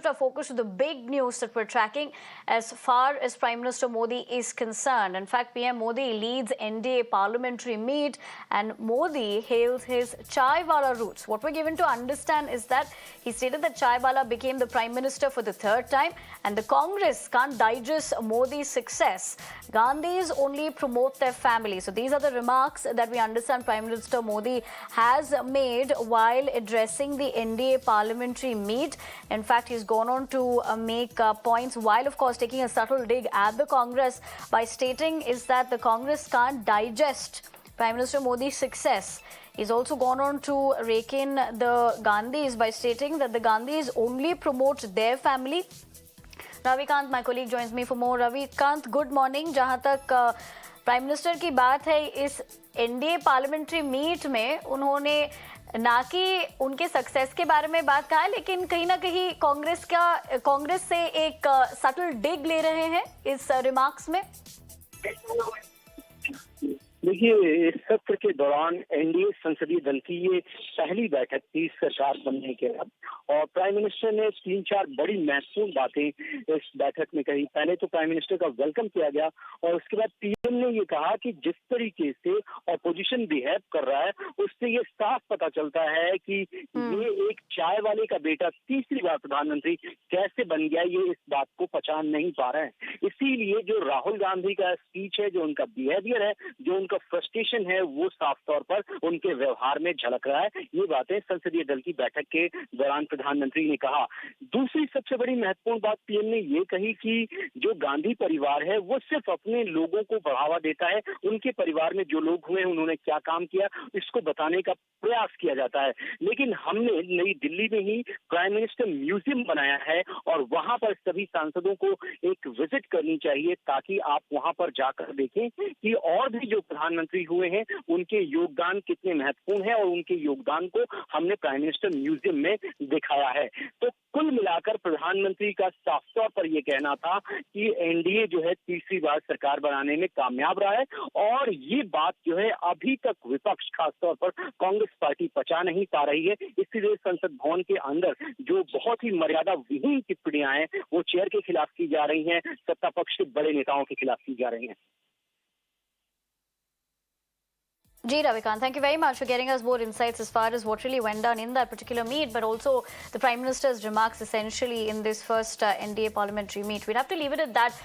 our focus to the big news that we're tracking as far as Prime Minister Modi is concerned. In fact, PM Modi leads NDA parliamentary meet, and Modi hails his Chaiwala roots. What we're given to understand is that he stated that Chaiwala became the Prime Minister for the third time, and the Congress can't digest Modi's success. Gandhis only promote their family. So these are the remarks that we understand Prime Minister Modi has made while addressing the NDA parliamentary meet. In fact, he's gone on to make points while, of course, taking a subtle dig at the Congress by stating is that the Congress can't digest Prime Minister Modi's success. He's also gone on to rake in the Gandhis by stating that the Gandhis only promote their family. Ravikant, my colleague, joins me for more. Ravikant, good morning. जहाँ तक prime minister की बात है, इस NDA parliamentary meet में उन्होंने ना कि उनके सक्सेस के बारे में बात कहा है, लेकिन कहीं ना कहीं कांग्रेस से एक सटल डिग ले रहे हैं इस रिमार्क्स में। देखिए, इस सत्र के दौरान एनडीए संसदीय दल की ये पहली बैठक थी सरकार बनने के बाद, और प्राइम मिनिस्टर ने 3-4 बड़ी महत्वपूर्ण बातें इस बैठक में कही। पहले तो प्राइम मिनिस्टर का वेलकम किया गया, और उसके बाद पीएम ने ये कहा कि जिस तरीके से ऑपोजिशन बिहेव कर रहा है, उससे ये साफ पता चलता है कि ये एक चाय वाले का बेटा तीसरी बार प्रधानमंत्री कैसे बन गया, ये इस बात को पहचान नहीं पा रहे हैं। इसीलिए जो राहुल गांधी का स्पीच है, जो उनका बिहेवियर है, जो उनका फ्रस्ट्रेशन है, वो साफ तौर पर उनके व्यवहार में झलक रहा है। ये बातें संसदीय दल की बैठक के दौरान प्रधानमंत्री ने कहा। दूसरी सबसे बड़ी महत्वपूर्ण बात पीएम ने ये कही कि जो गांधी परिवार है वो सिर्फ अपने लोगों को बढ़ावा देता है, उनके परिवार में जो लोग हुए उन्होंने क्या काम किया इसको बताने का प्रयास किया जाता है। लेकिन हमने नई दिल्ली में ही प्राइम मिनिस्टर म्यूजियम बनाया है, और वहां पर सभी सांसदों को एक विजिट करनी चाहिए ताकि आप वहां पर जाकर देखें कि और भी जो प्रधानमंत्री हुए हैं उनके योगदान कितने महत्वपूर्ण है, और उनके योगदान को हमने प्राइम मिनिस्टर म्यूजियम में दिखाया है। तो कुल मिलाकर प्रधानमंत्री का साफ तौर पर यह कहना था कि एनडीए जो है तीसरी बार सरकार बनाने में कामयाब रहा है, और ये बात जो है अभी तक विपक्ष खासतौर पर कांग्रेस पार्टी पचा नहीं पा रही है। इसीलिए संसद भवन के अंदर जो बहुत ही मर्यादा विहीन टिप्पणियां हैं वो चेयर के खिलाफ की जा रही हैं, सत्ता पक्ष के बड़े नेताओं के खिलाफ की जा रही हैं। Ji Ravikant, thank you very much for getting us more insights as far as what really went down in that particular meet, but also the Prime Minister's remarks essentially in this first NDA parliamentary meet. We'd have to leave it at that.